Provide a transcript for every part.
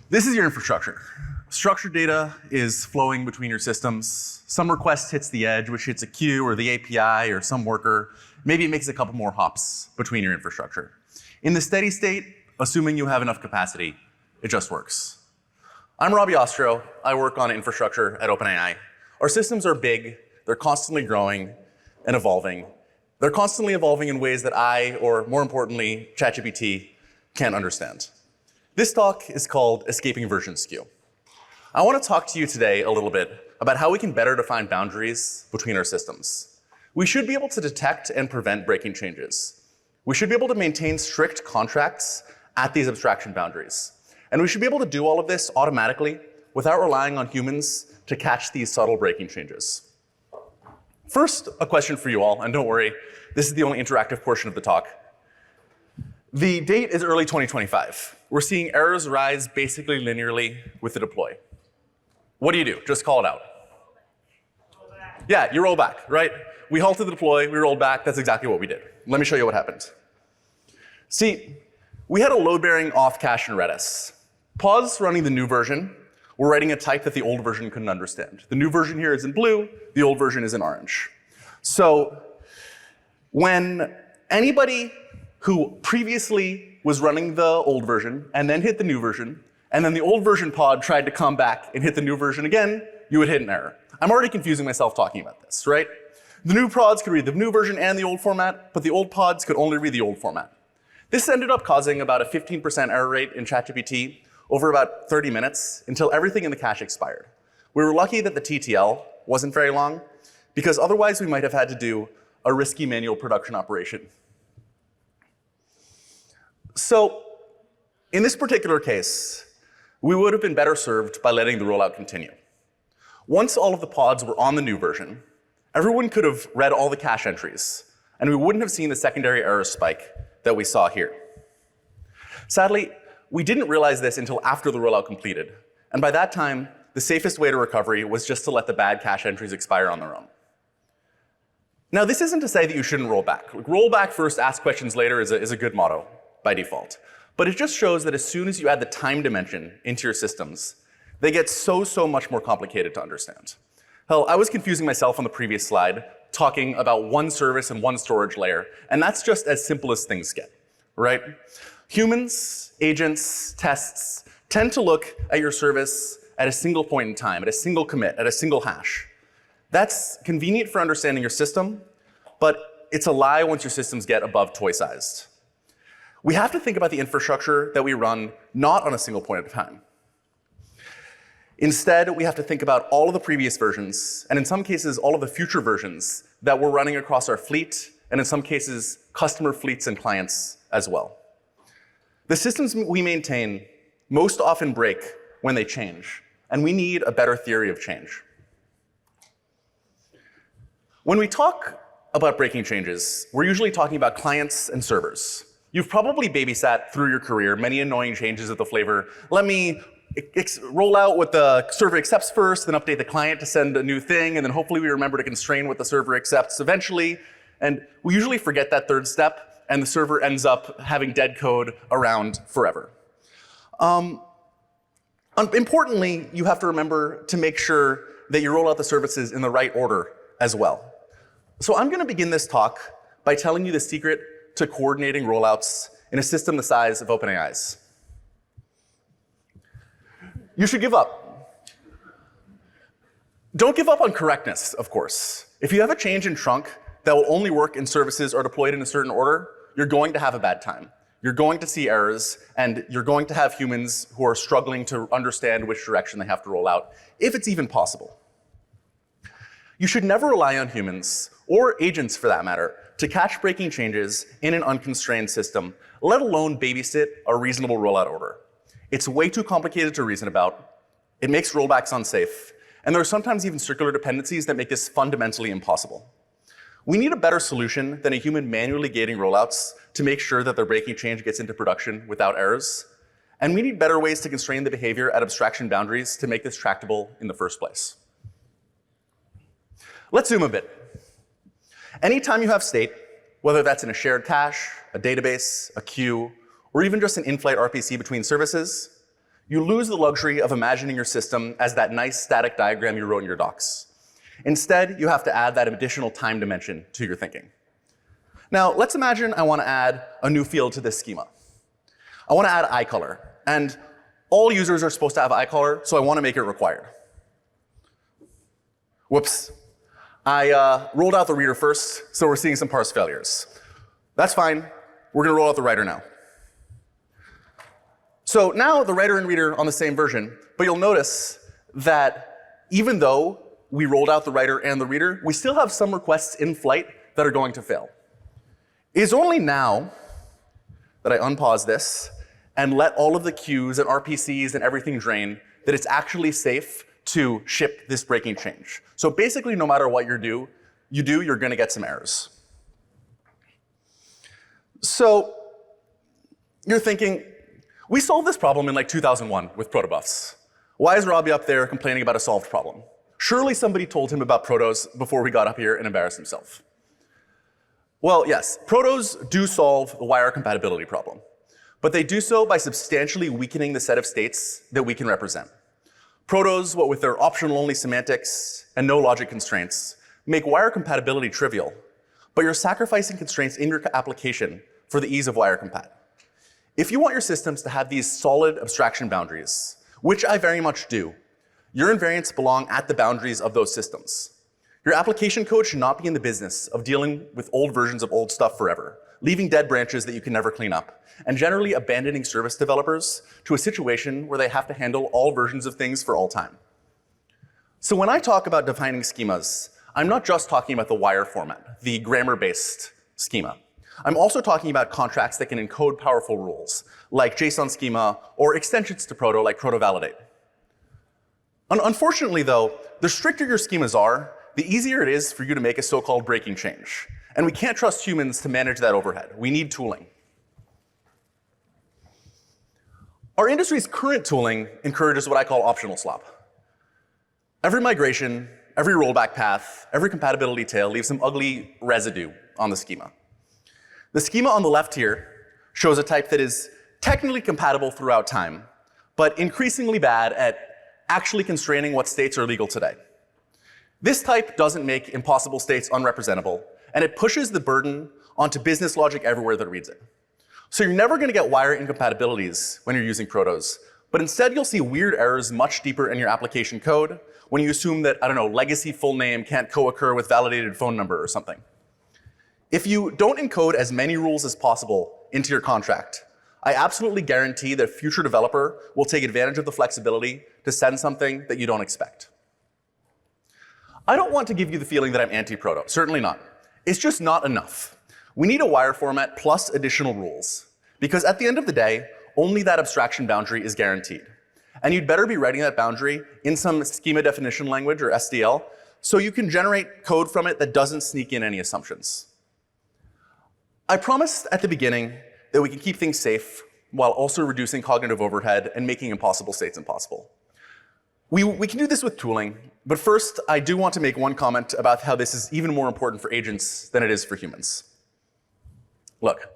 This is your infrastructure. Structured data is flowing between your systems. Some request hits the edge, which hits a queue or the API or some worker. Maybe it makes a couple more hops between your infrastructure. In the steady state, assuming you have enough capacity, it just works. I'm Robbie Ostrow. I work on infrastructure at OpenAI. Our systems are big. They're constantly growing and evolving. They're constantly evolving in ways that I, or more importantly, ChatGPT, can't understand. This talk is called Escaping Version Skew. I want to talk to you today a little bit about how we can better define boundaries between our systems. We should be able to detect and prevent breaking changes. We should be able to maintain strict contracts at these abstraction boundaries. And we should be able to do all of this automatically without relying on humans to catch these subtle breaking changes. First, a question for you all, and don't worry, this is the only interactive portion of the talk. The date is early 2025. We're seeing errors rise basically linearly with the deploy. What do? Just call it out. Yeah, you roll back, right? We halted the deploy, we rolled back, that's exactly what we did. Let me show you what happened. See, we had a load-bearing off cache in Redis. Pods running the new version were writing a type that the old version couldn't understand. The new version here is in blue, the old version is in orange. So when anybody who previously was running the old version and then hit the new version, and then the old version pod tried to come back and hit the new version again, you would hit an error. I'm already confusing myself talking about this, right? The new pods could read the new version and the old format, but the old pods could only read the old format. This ended up causing about a 15% error rate in ChatGPT over about 30 minutes until everything in the cache expired. We were lucky that the TTL wasn't very long, because otherwise we might have had to do a risky manual production operation. So in this particular case, we would have been better served by letting the rollout continue. Once all of the pods were on the new version, everyone could have read all the cache entries, and we wouldn't have seen the secondary error spike that we saw here. Sadly, we didn't realize this until after the rollout completed, and by that time, the safest way to recovery was just to let the bad cache entries expire on their own. Now, this isn't to say that you shouldn't roll back. Roll back first, ask questions later is a good motto by default. But it just shows that as soon as you add the time dimension into your systems, they get so much more complicated to understand. Hell, I was confusing myself on the previous slide, talking about one service and one storage layer, and that's just as simple as things get, right? Humans, agents, tests tend to look at your service at a single point in time, at a single commit, at a single hash. That's convenient for understanding your system, but it's a lie once your systems get above toy-sized. We have to think about the infrastructure that we run not on a single point at a time. Instead, we have to think about all of the previous versions, and in some cases, all of the future versions that we're running across our fleet, and in some cases, customer fleets and clients as well. The systems we maintain most often break when they change, and we need a better theory of change. When we talk about breaking changes, we're usually talking about clients and servers. You've probably babysat through your career many annoying changes of the flavor, let me roll out what the server accepts first, then update the client to send a new thing, and then hopefully we remember to constrain what the server accepts eventually. And we usually forget that third step, and the server ends up having dead code around forever. Importantly, you have to remember to make sure that you roll out the services in the right order as well. So I'm going to begin this talk by telling you the secret to coordinating rollouts in a system the size of OpenAI's. You should give up. Don't give up on correctness, of course. If you have a change in trunk that will only work in services or deployed in a certain order, you're going to have a bad time. You're going to see errors, and you're going to have humans who are struggling to understand which direction they have to roll out, if it's even possible. You should never rely on humans, or agents for that matter, to catch breaking changes in an unconstrained system, let alone babysit a reasonable rollout order. It's way too complicated to reason about. It makes rollbacks unsafe. And there are sometimes even circular dependencies that make this fundamentally impossible. We need a better solution than a human manually gating rollouts to make sure that the breaking change gets into production without errors. And we need better ways to constrain the behavior at abstraction boundaries to make this tractable in the first place. Let's zoom a bit. Anytime you have state, whether that's in a shared cache, a database, a queue, or even just an in-flight RPC between services, You lose the luxury of imagining your system as that nice static diagram you wrote in your docs. Instead, you have to add that additional time dimension to your thinking. Now, let's imagine I want to add a new field to this schema. I want to add eye color, and all users are supposed to have eye color, so I want to make it required. Whoops. I rolled out the reader first, so we're seeing some parse failures. That's fine. We're going to roll out the writer now. So now the writer and reader on the same version, but you'll notice that even though we rolled out the writer and the reader, we still have some requests in flight that are going to fail. It's only now that I unpause this and let all of the queues and RPCs and everything drain that it's actually safe to ship this breaking change. So basically, no matter what you're going to get some errors. So you're thinking, we solved this problem in like 2001 with protobufs. Why is Robbie up there complaining about a solved problem? Surely somebody told him about protos before we got up here and embarrassed himself. Well, yes, protos do solve the wire compatibility problem, but they do so by substantially weakening the set of states that we can represent. Protos, what with their optional-only semantics and no logic constraints, make wire compatibility trivial, but you're sacrificing constraints in your application for the ease of wire compat. If you want your systems to have these solid abstraction boundaries, which I very much do, your invariants belong at the boundaries of those systems. Your application code should not be in the business of dealing with old versions of old stuff forever, leaving dead branches that you can never clean up, and generally abandoning service developers to a situation where they have to handle all versions of things for all time. So when I talk about defining schemas, I'm not just talking about the wire format, the grammar-based schema. I'm also talking about contracts that can encode powerful rules, like JSON schema, or extensions to proto, like proto-validate. Unfortunately, though, the stricter your schemas are, the easier it is for you to make a so-called breaking change. And we can't trust humans to manage that overhead. We need tooling. Our industry's current tooling encourages what I call optional slop. Every migration, every rollback path, every compatibility tail leaves some ugly residue on the schema. The schema on the left here shows a type that is technically compatible throughout time, but increasingly bad at actually constraining what states are legal today. This type doesn't make impossible states unrepresentable, and it pushes the burden onto business logic everywhere that reads it. So you're never going to get wire incompatibilities when you're using protos, but instead you'll see weird errors much deeper in your application code when you assume that, I don't know, legacy full name can't co-occur with validated phone number or something. If you don't encode as many rules as possible into your contract, I absolutely guarantee that a future developer will take advantage of the flexibility to send something that you don't expect. I don't want to give you the feeling that I'm anti-proto, certainly not. It's just not enough. We need a wire format plus additional rules, because at the end of the day, only that abstraction boundary is guaranteed. And you'd better be writing that boundary in some schema definition language, or SDL, so you can generate code from it that doesn't sneak in any assumptions. I promised at the beginning that we can keep things safe while also reducing cognitive overhead and making impossible states impossible. We can do this with tooling, but first, I do want to make one comment about how this is even more important for agents than it is for humans. Look,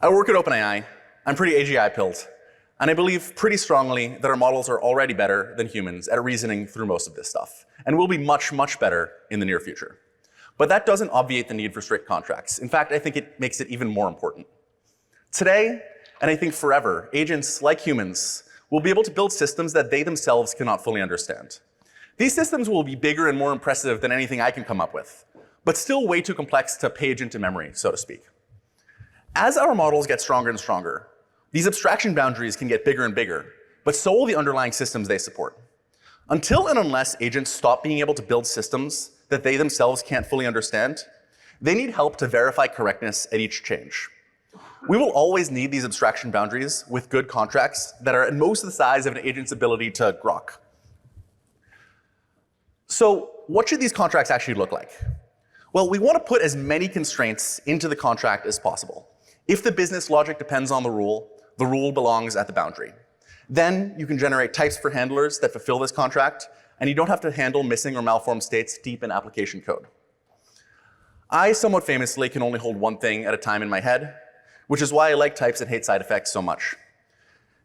I work at OpenAI, I'm pretty AGI-pilled, and I believe pretty strongly that our models are already better than humans at reasoning through most of this stuff, and will be much, much better in the near future. But that doesn't obviate the need for strict contracts. In fact, I think it makes it even more important. Today, and I think forever, agents, like humans, will be able to build systems that they themselves cannot fully understand. These systems will be bigger and more impressive than anything I can come up with, but still way too complex to page into memory, so to speak. As our models get stronger and stronger, these abstraction boundaries can get bigger and bigger, but so will the underlying systems they support. Until and unless agents stop being able to build systems that they themselves can't fully understand, they need help to verify correctness at each change. We will always need these abstraction boundaries with good contracts that are at most the size of an agent's ability to grok. So what should these contracts actually look like? Well, we want to put as many constraints into the contract as possible. If the business logic depends on the rule belongs at the boundary. Then you can generate types for handlers that fulfill this contract, and you don't have to handle missing or malformed states deep in application code. I, somewhat famously, can only hold one thing at a time in my head, which is why I like types and hate side effects so much.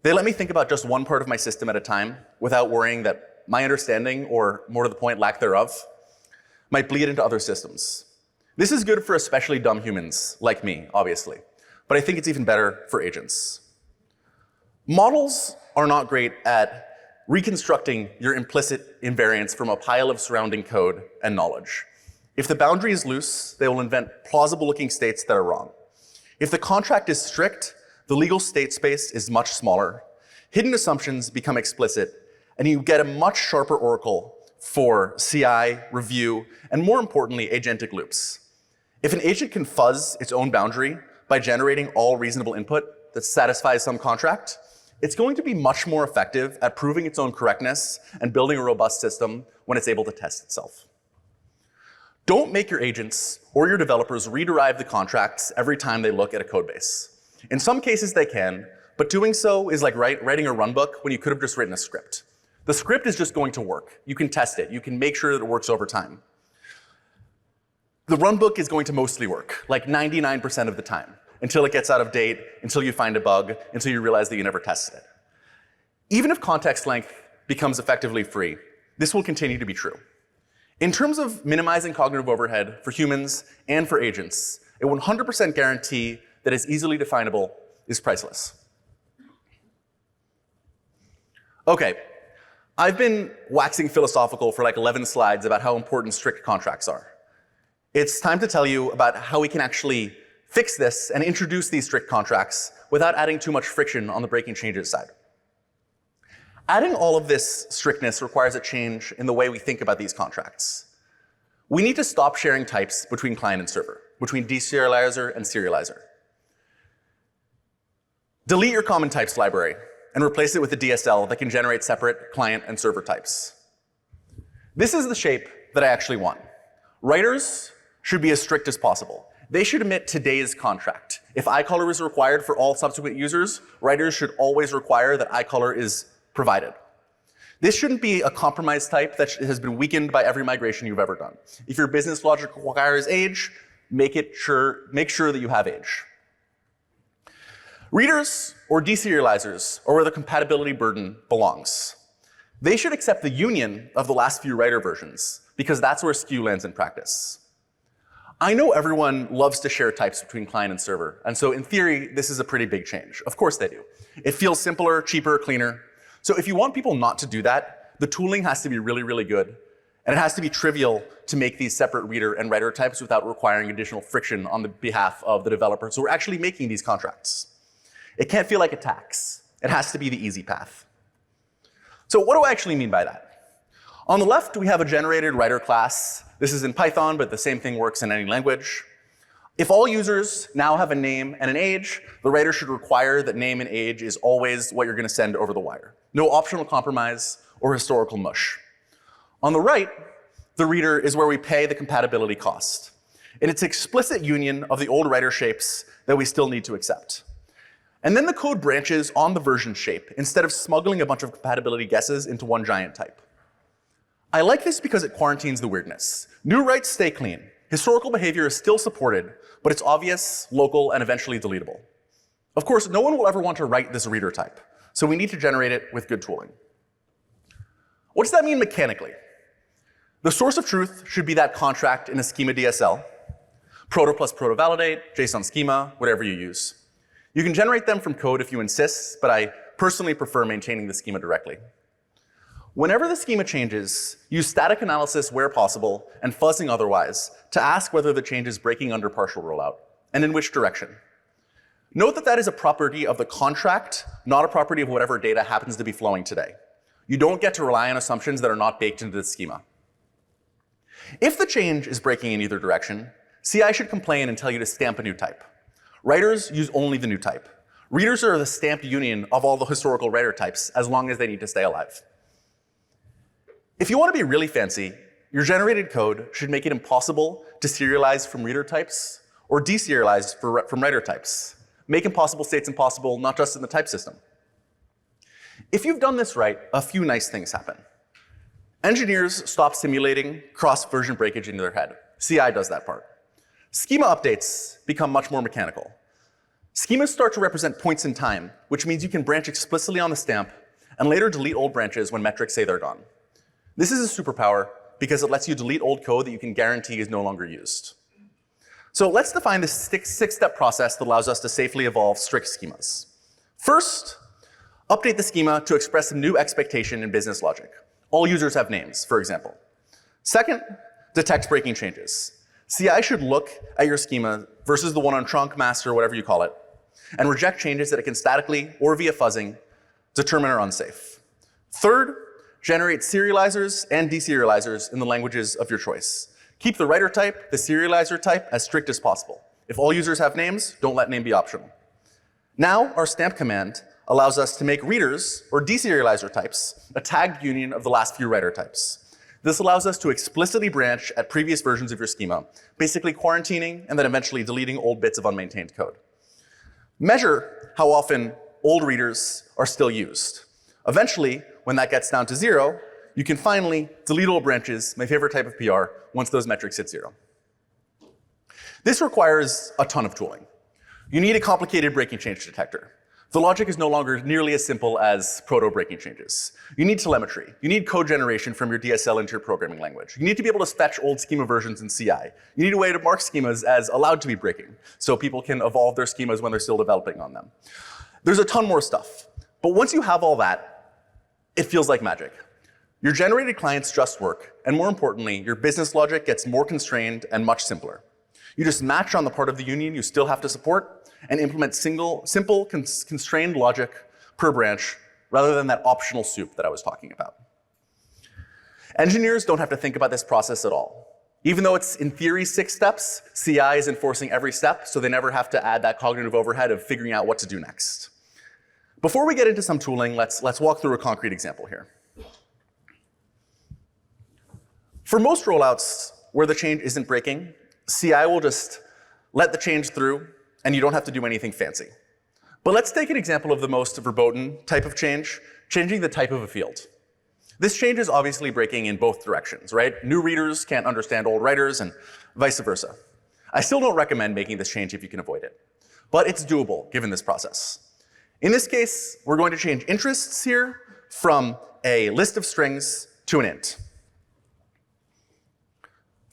They let me think about just one part of my system at a time without worrying that my understanding, or more to the point, lack thereof, might bleed into other systems. This is good for especially dumb humans like me, obviously, but I think it's even better for agents. Models are not great at reconstructing your implicit invariants from a pile of surrounding code and knowledge. If the boundary is loose, they will invent plausible-looking states that are wrong. If the contract is strict, the legal state space is much smaller. Hidden assumptions become explicit, and you get a much sharper oracle for CI, review, and more importantly, agentic loops. If an agent can fuzz its own boundary by generating all reasonable input that satisfies some contract, it's going to be much more effective at proving its own correctness and building a robust system when it's able to test itself. Don't make your agents or your developers rederive the contracts every time they look at a codebase. In some cases they can, but doing so is like writing a runbook when you could have just written a script. The script is just going to work. You can test it. You can make sure that it works over time. The runbook is going to mostly work, like 99% of the time, until it gets out of date, until you find a bug, until you realize that you never tested it. Even if context length becomes effectively free, this will continue to be true. In terms of minimizing cognitive overhead for humans and for agents, a 100% guarantee that is easily definable is priceless. Okay, I've been waxing philosophical for like 11 slides about how important strict contracts are. It's time to tell you about how we can actually fix this and introduce these strict contracts without adding too much friction on the breaking changes side. Adding all of this strictness requires a change in the way we think about these contracts. We need to stop sharing types between client and server, between deserializer and serializer. Delete your common types library and replace it with a DSL that can generate separate client and server types. This is the shape that I actually want. Writers should be as strict as possible. They should emit today's contract. If iColor is required for all subsequent users, writers should always require that iColor is provided. This shouldn't be a compromise type that has been weakened by every migration you've ever done. If your business logic requires age, make sure that you have age. Readers or deserializers are where the compatibility burden belongs. They should accept the union of the last few writer versions, because that's where Skew lands in practice. I know everyone loves to share types between client and server, and so in theory, this is a pretty big change. Of course they do. It feels simpler, cheaper, cleaner. So if you want people not to do that, the tooling has to be really, really good, and it has to be trivial to make these separate reader and writer types without requiring additional friction on the behalf of the developers who are actually making these contracts. It can't feel like a tax. It has to be the easy path. So what do I actually mean by that? On the left, we have a generated writer class. This is in Python, but the same thing works in any language. If all users now have a name and an age, the writer should require that name and age is always what you're going to send over the wire. No optional compromise or historical mush. On the right, the reader is where we pay the compatibility cost. And it's explicit union of the old writer shapes that we still need to accept. And then the code branches on the version shape instead of smuggling a bunch of compatibility guesses into one giant type. I like this because it quarantines the weirdness. New writes stay clean. Historical behavior is still supported, but it's obvious, local, and eventually deletable. Of course, no one will ever want to write this reader type, so we need to generate it with good tooling. What does that mean mechanically? The source of truth should be that contract in a schema DSL, proto plus proto validate, JSON schema, whatever you use. You can generate them from code if you insist, but I personally prefer maintaining the schema directly. Whenever the schema changes, use static analysis where possible and fuzzing otherwise to ask whether the change is breaking under partial rollout, and in which direction. Note that that is a property of the contract, not a property of whatever data happens to be flowing today. You don't get to rely on assumptions that are not baked into the schema. If the change is breaking in either direction, CI should complain and tell you to stamp a new type. Writers use only the new type. Readers are the stamped union of all the historical writer types as long as they need to stay alive. If you want to be really fancy, your generated code should make it impossible to serialize from reader types or deserialize from writer types. Make impossible states impossible, not just in the type system. If you've done this right, a few nice things happen. Engineers stop simulating cross-version breakage into their head. CI does that part. Schema updates become much more mechanical. Schemas start to represent points in time, which means you can branch explicitly on the stamp and later delete old branches when metrics say they're gone. This is a superpower because it lets you delete old code that you can guarantee is no longer used. So let's define this six-step process that allows us to safely evolve strict schemas. First, update the schema to express a new expectation in business logic. All users have names, for example. Second, detect breaking changes. CI should look at your schema versus the one on trunk, master, whatever you call it, and reject changes that it can statically or via fuzzing determine are unsafe. Third, generate serializers and deserializers in the languages of your choice. Keep the writer type, the serializer type, as strict as possible. If all users have names, don't let name be optional. Now, our stamp command allows us to make readers, or deserializer types, a tagged union of the last few writer types. This allows us to explicitly branch at previous versions of your schema, basically quarantining and then eventually deleting old bits of unmaintained code. Measure how often old readers are still used. Eventually, when that gets down to 0, you can finally delete old branches, my favorite type of PR, once those metrics hit 0. This requires a ton of tooling. You need a complicated breaking change detector. The logic is no longer nearly as simple as proto-breaking changes. You need telemetry. You need code generation from your DSL into your programming language. You need to be able to fetch old schema versions in CI. You need a way to mark schemas as allowed to be breaking, so people can evolve their schemas when they're still developing on them. There's a ton more stuff. But once you have all that, it feels like magic. Your generated clients just work, and more importantly, your business logic gets more constrained and much simpler. You just match on the part of the union you still have to support and implement simple constrained logic per branch rather than that optional soup that I was talking about. Engineers don't have to think about this process at all. Even though it's in theory 6 steps, CI is enforcing every step, so they never have to add that cognitive overhead of figuring out what to do next. Before we get into some tooling, let's walk through a concrete example here. For most rollouts where the change isn't breaking, CI will just let the change through and you don't have to do anything fancy. But let's take an example of the most verboten type of change, changing the type of a field. This change is obviously breaking in both directions, right? New readers can't understand old writers and vice versa. I still don't recommend making this change if you can avoid it, but it's doable given this process. In this case, we're going to change interests here from a list of strings to an int.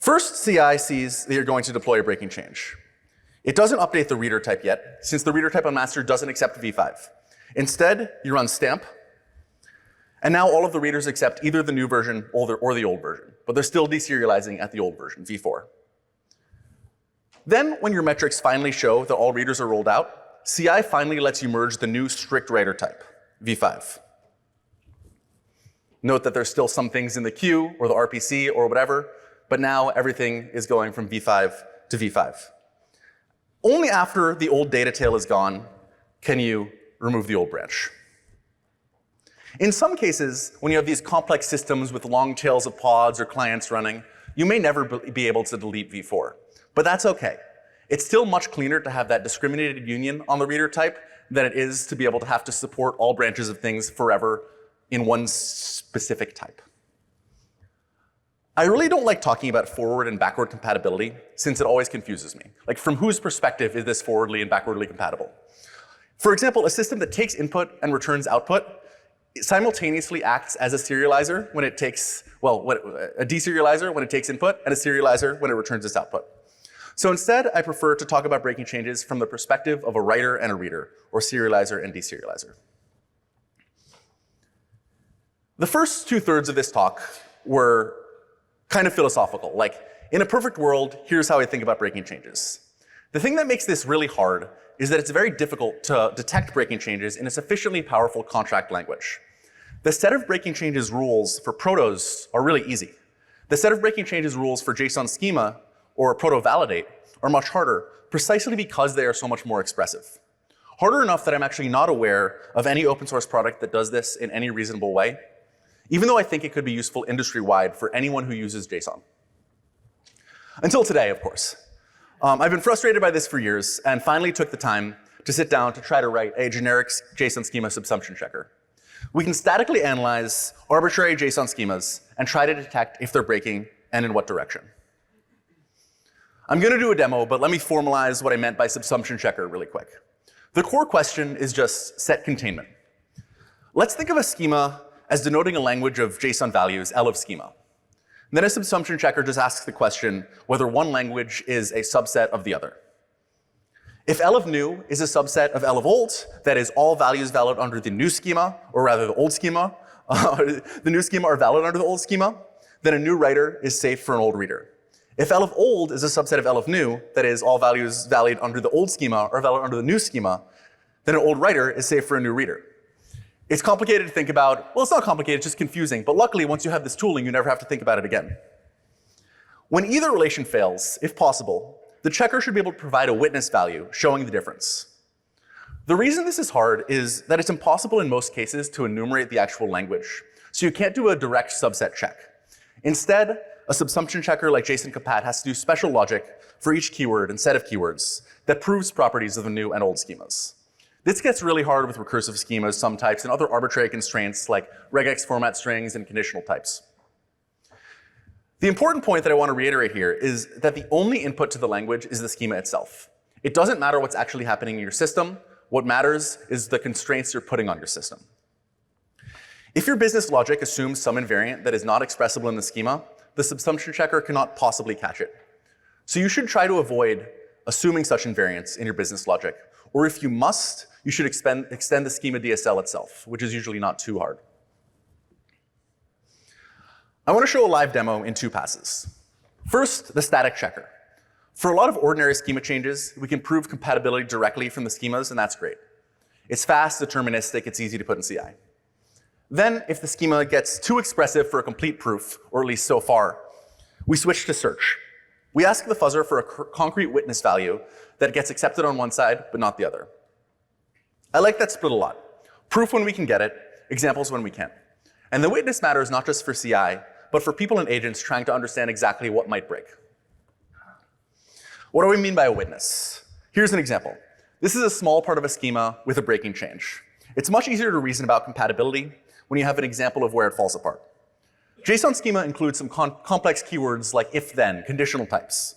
First, CI sees that you're going to deploy a breaking change. It doesn't update the reader type yet, since the reader type on master doesn't accept v5. Instead, you run stamp, and now all of the readers accept either the new version or the old version, but they're still deserializing at the old version, v4. Then, when your metrics finally show that all readers are rolled out, CI finally lets you merge the new strict writer type, v5. Note that there's still some things in the queue or the RPC or whatever, but now everything is going from v5 to v5. Only after the old data tail is gone can you remove the old branch. In some cases, when you have these complex systems with long tails of pods or clients running, you may never be able to delete v4, but that's okay. It's still much cleaner to have that discriminated union on the reader type than it is to be able to have to support all branches of things forever in one specific type. I really don't like talking about forward and backward compatibility since it always confuses me. Like, from whose perspective is this forwardly and backwardly compatible? For example, a system that takes input and returns output simultaneously acts as a serializer when it takes, a deserializer when it takes input and a serializer when it returns its output. So instead, I prefer to talk about breaking changes from the perspective of a writer and a reader, or serializer and deserializer. The first 2/3 of this talk were kind of philosophical, like, in a perfect world, here's how I think about breaking changes. The thing that makes this really hard is that it's very difficult to detect breaking changes in a sufficiently powerful contract language. The set of breaking changes rules for protos are really easy. The set of breaking changes rules for JSON schema or proto-validate are much harder, precisely because they are so much more expressive. Harder enough that I'm actually not aware of any open source product that does this in any reasonable way, even though I think it could be useful industry-wide for anyone who uses JSON. Until today, of course. I've been frustrated by this for years and finally took the time to sit down to try to write a generic JSON schema subsumption checker. We can statically analyze arbitrary JSON schemas and try to detect if they're breaking and in what direction. I'm going to do a demo, but let me formalize what I meant by subsumption checker really quick. The core question is just set containment. Let's think of a schema as denoting a language of JSON values, L of schema. Then a subsumption checker just asks the question whether one language is a subset of the other. If L of new is a subset of L of old, that is all values valid under the new schema, or rather the old schema, the new schema are valid under the old schema, then a new writer is safe for an old reader. If L of old is a subset of L of new, that is all values valid under the old schema are valid under the new schema, then an old writer is safe for a new reader. It's complicated to think about. Well, it's not complicated, it's just confusing. But luckily, once you have this tooling, you never have to think about it again. When either relation fails, if possible, the checker should be able to provide a witness value showing the difference. The reason this is hard is that it's impossible in most cases to enumerate the actual language. So you can't do a direct subset check. Instead, a subsumption checker like JSON-compat has to do special logic for each keyword and set of keywords that proves properties of the new and old schemas. This gets really hard with recursive schemas, sum types, and other arbitrary constraints like regex format strings and conditional types. The important point that I want to reiterate here is that the only input to the language is the schema itself. It doesn't matter what's actually happening in your system. What matters is the constraints you're putting on your system. If your business logic assumes some invariant that is not expressible in the schema, the subsumption checker cannot possibly catch it. So you should try to avoid assuming such invariants in your business logic. Or if you must, you should extend the schema DSL itself, which is usually not too hard. I want to show a live demo in 2 passes. First, the static checker. For a lot of ordinary schema changes, we can prove compatibility directly from the schemas, and that's great. It's fast, deterministic, it's easy to put in CI. Then, if the schema gets too expressive for a complete proof, or at least so far, we switch to search. We ask the fuzzer for a concrete witness value that gets accepted on one side, but not the other. I like that split a lot. Proof when we can get it, examples when we can't. And the witness matters not just for CI, but for people and agents trying to understand exactly what might break. What do we mean by a witness? Here's an example. This is a small part of a schema with a breaking change. It's much easier to reason about compatibility when you have an example of where it falls apart. JSON schema includes some complex keywords like if-then, conditional types,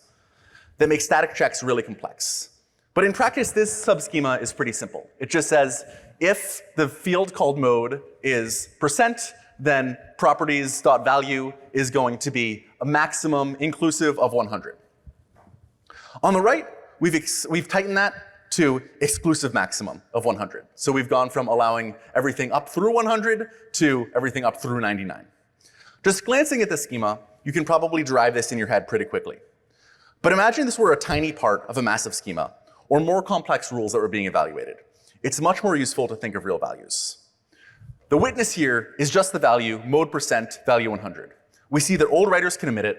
that make static checks really complex. But in practice, this subschema is pretty simple. It just says, if the field called mode is %, then properties.value is going to be a maximum inclusive of 100. On the right, we've tightened that to exclusive maximum of 100. So we've gone from allowing everything up through 100 to everything up through 99. Just glancing at the schema, you can probably derive this in your head pretty quickly. But imagine this were a tiny part of a massive schema, or more complex rules that were being evaluated. It's much more useful to think of real values. The witness here is just the value, mode %, value 100. We see that old writers can omit it,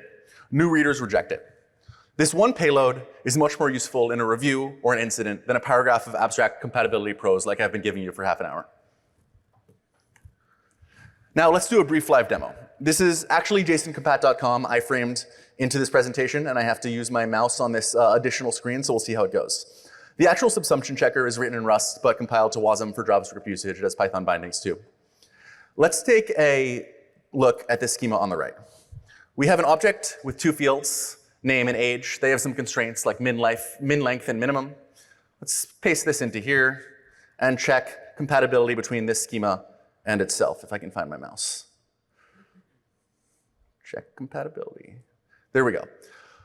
new readers reject it. This one payload is much more useful in a review or an incident than a paragraph of abstract compatibility prose like I've been giving you for half an hour. Now let's do a brief live demo. This is actually JSONcompat.com iframed into this presentation, and I have to use my mouse on this additional screen, so we'll see how it goes. The actual subsumption checker is written in Rust, but compiled to WASM for JavaScript usage. It has Python bindings too. Let's take a look at this schema on the right. We have an object with 2 fields, name and age. They have some constraints like min length and minimum. Let's paste this into here and check compatibility between this schema and itself, if I can find my mouse. Check compatibility. There we go.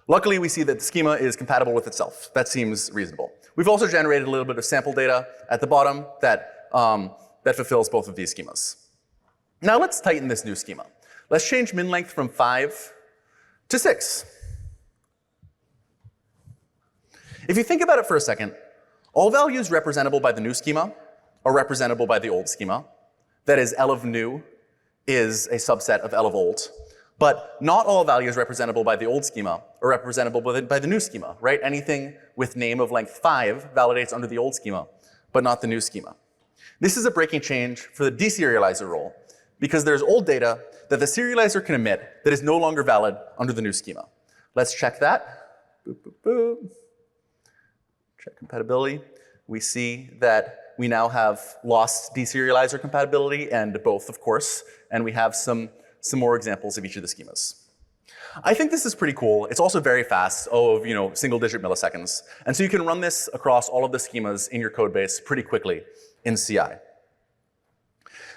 Luckily, we see that the schema is compatible with itself. That seems reasonable. We've also generated a little bit of sample data at the bottom that fulfills both of these schemas. Now let's tighten this new schema. Let's change min length from 5 to 6. If you think about it for a second, all values representable by the new schema are representable by the old schema. That is, L of new is a subset of L of old. But not all values representable by the old schema are representable by the new schema, right? Anything with name of length 5 validates under the old schema, but not the new schema. This is a breaking change for the deserializer role, because there's old data that the serializer can emit that is no longer valid under the new schema. Let's check that. Boop, boop, boop. Check compatibility. We see that we now have lost deserializer compatibility and both, of course, and we have some more examples of each of the schemas. I think this is pretty cool. It's also very fast, single-digit milliseconds. And so you can run this across all of the schemas in your code base pretty quickly in CI.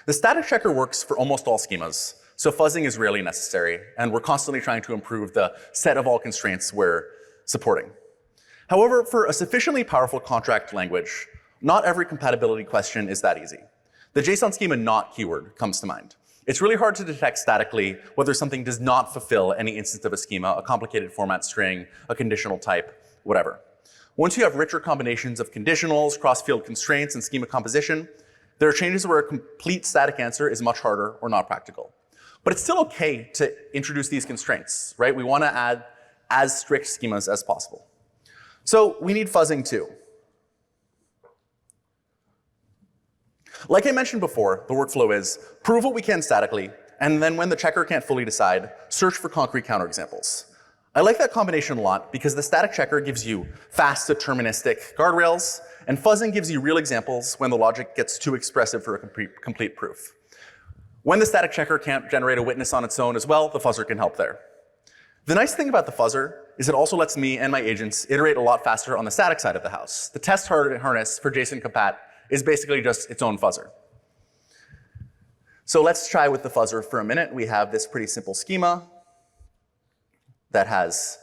The static checker works for almost all schemas, so fuzzing is rarely necessary, and we're constantly trying to improve the set of all constraints we're supporting. However, for a sufficiently powerful contract language, not every compatibility question is that easy. The JSON schema not keyword comes to mind. It's really hard to detect statically whether something does not fulfill any instance of a schema, a complicated format string, a conditional type, whatever. Once you have richer combinations of conditionals, cross-field constraints, and schema composition, there are changes where a complete static answer is much harder or not practical. But it's still okay to introduce these constraints, right? We want to add as strict schemas as possible. So we need fuzzing too. Like I mentioned before, the workflow is prove what we can statically, and then when the checker can't fully decide, search for concrete counterexamples. I like that combination a lot because the static checker gives you fast deterministic guardrails, and fuzzing gives you real examples when the logic gets too expressive for a complete proof. When the static checker can't generate a witness on its own as well, the fuzzer can help there. The nice thing about the fuzzer is it also lets me and my agents iterate a lot faster on the static side of the house. The test harness for JSON compat is basically just its own fuzzer. So let's try with the fuzzer for a minute. We have this pretty simple schema that has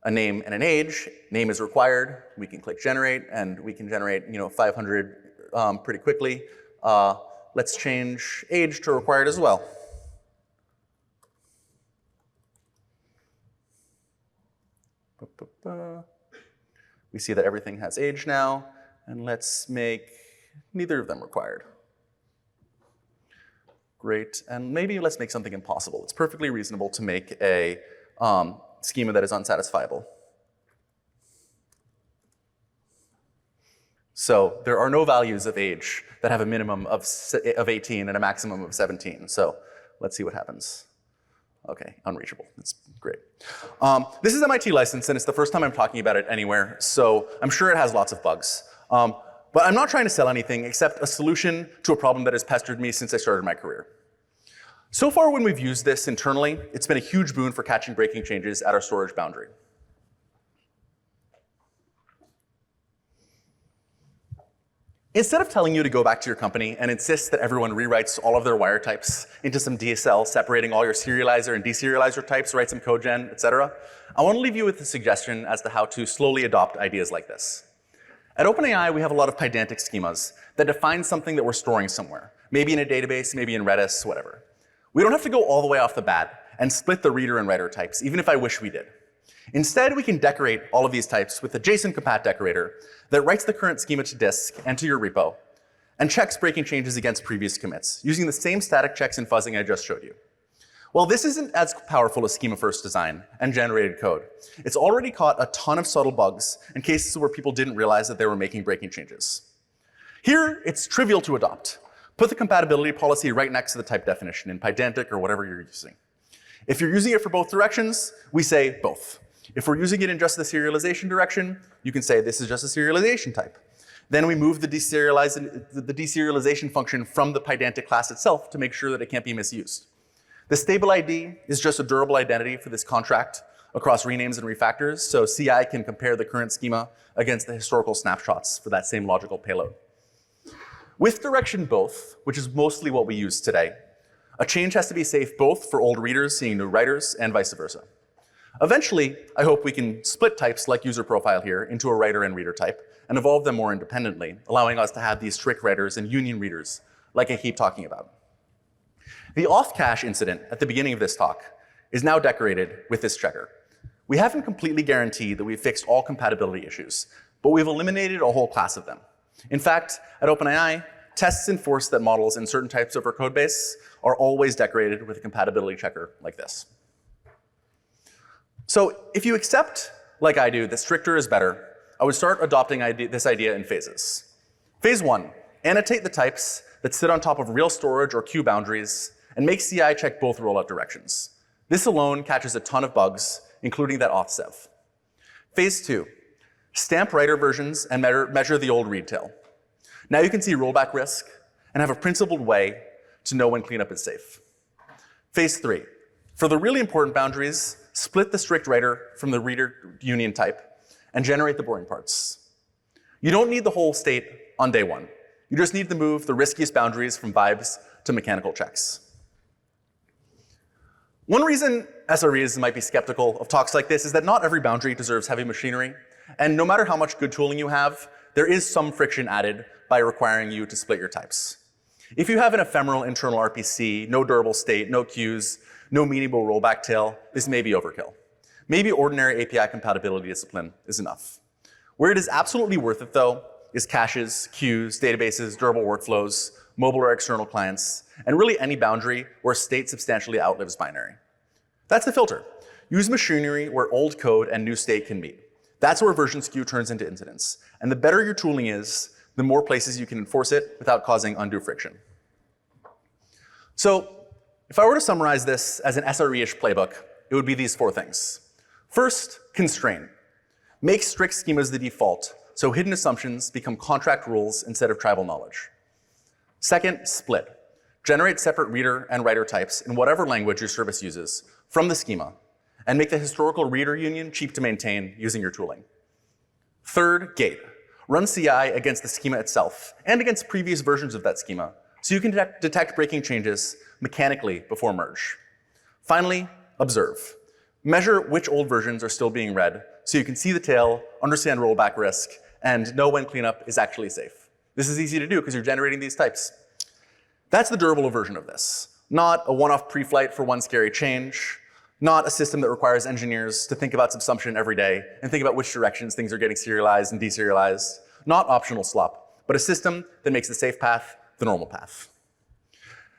a name and an age. Name is required. We can click generate, and we can generate 500 pretty quickly. Let's change age to required as well. We see that everything has age now, and let's make neither of them required. Great, and maybe let's make something impossible. It's perfectly reasonable to make a schema that is unsatisfiable. So there are no values of age that have a minimum of 18 and a maximum of 17. So let's see what happens. Okay, unreachable. That's great. This is MIT license, and it's the first time I'm talking about it anywhere, so I'm sure it has lots of bugs. But I'm not trying to sell anything except a solution to a problem that has pestered me since I started my career. So far, when we've used this internally, it's been a huge boon for catching breaking changes at our storage boundary. Instead of telling you to go back to your company and insist that everyone rewrites all of their wire types into some DSL, separating all your serializer and deserializer types, write some code gen, etc., I want to leave you with a suggestion as to how to slowly adopt ideas like this. At OpenAI, we have a lot of pydantic schemas that define something that we're storing somewhere, maybe in a database, maybe in Redis, whatever. We don't have to go all the way off the bat and split the reader and writer types, even if I wish we did. Instead, we can decorate all of these types with a JSON compat decorator that writes the current schema to disk and to your repo, and checks breaking changes against previous commits, using the same static checks and fuzzing I just showed you. Well, this isn't as powerful as schema-first design and generated code. It's already caught a ton of subtle bugs and cases where people didn't realize that they were making breaking changes. Here, it's trivial to adopt. Put the compatibility policy right next to the type definition in pydantic or whatever you're using. If you're using it for both directions, we say both. If we're using it in just the serialization direction, you can say this is just a serialization type. Then we move the deserialization function from the pydantic class itself to make sure that it can't be misused. The stable ID is just a durable identity for this contract across renames and refactors, so CI can compare the current schema against the historical snapshots for that same logical payload. With direction both, which is mostly what we use today, a change has to be safe both for old readers seeing new writers and vice versa. Eventually, I hope we can split types like user profile here into a writer and reader type and evolve them more independently, allowing us to have these strict writers and union readers like I keep talking about. The off-cache incident at the beginning of this talk is now decorated with this checker. We haven't completely guaranteed that we've fixed all compatibility issues, but we've eliminated a whole class of them. In fact, at OpenAI, tests enforce that models in certain types of our code base are always decorated with a compatibility checker like this. So if you accept, like I do, that stricter is better, I would start adopting this idea in phases. Phase 1, annotate the types that sit on top of real storage or queue boundaries and make CI check both rollout directions. This alone catches a ton of bugs, including that auth-sev. Phase 2, stamp writer versions and measure the old read tail. Now you can see rollback risk and have a principled way to know when cleanup is safe. Phase 3, for the really important boundaries, split the strict writer from the reader union type, and generate the boring parts. You don't need the whole state on day one. You just need to move the riskiest boundaries from vibes to mechanical checks. One reason SREs might be skeptical of talks like this is that not every boundary deserves heavy machinery, and no matter how much good tooling you have, there is some friction added by requiring you to split your types. If you have an ephemeral internal RPC, no durable state, no queues, no meaningful rollback tail, this may be overkill. Maybe ordinary API compatibility discipline is enough. Where it is absolutely worth it, though, is caches, queues, databases, durable workflows, mobile or external clients, and really any boundary where state substantially outlives binary. That's the filter. Use machinery where old code and new state can meet. That's where version skew turns into incidents. And the better your tooling is, the more places you can enforce it without causing undue friction. So if I were to summarize this as an SRE-ish playbook, it would be these 4 things. First, constrain. Make strict schemas the default, so hidden assumptions become contract rules instead of tribal knowledge. Second, split. Generate separate reader and writer types in whatever language your service uses from the schema, and make the historical reader union cheap to maintain using your tooling. Third, gate. Run CI against the schema itself and against previous versions of that schema, so you can detect breaking changes mechanically before merge. Finally, observe. Measure which old versions are still being read, so you can see the tail, understand rollback risk, and know when cleanup is actually safe. This is easy to do because you're generating these types. That's the durable version of this. Not a one-off pre-flight for one scary change, not a system that requires engineers to think about subsumption every day and think about which directions things are getting serialized and deserialized, not optional slop, but a system that makes the safe path the normal path.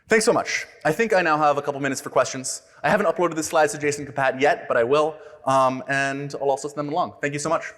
Thanks so much. I think I now have a couple minutes for questions. I haven't uploaded the slides to JSON Compat yet, but I will, and I'll also send them along. Thank you so much.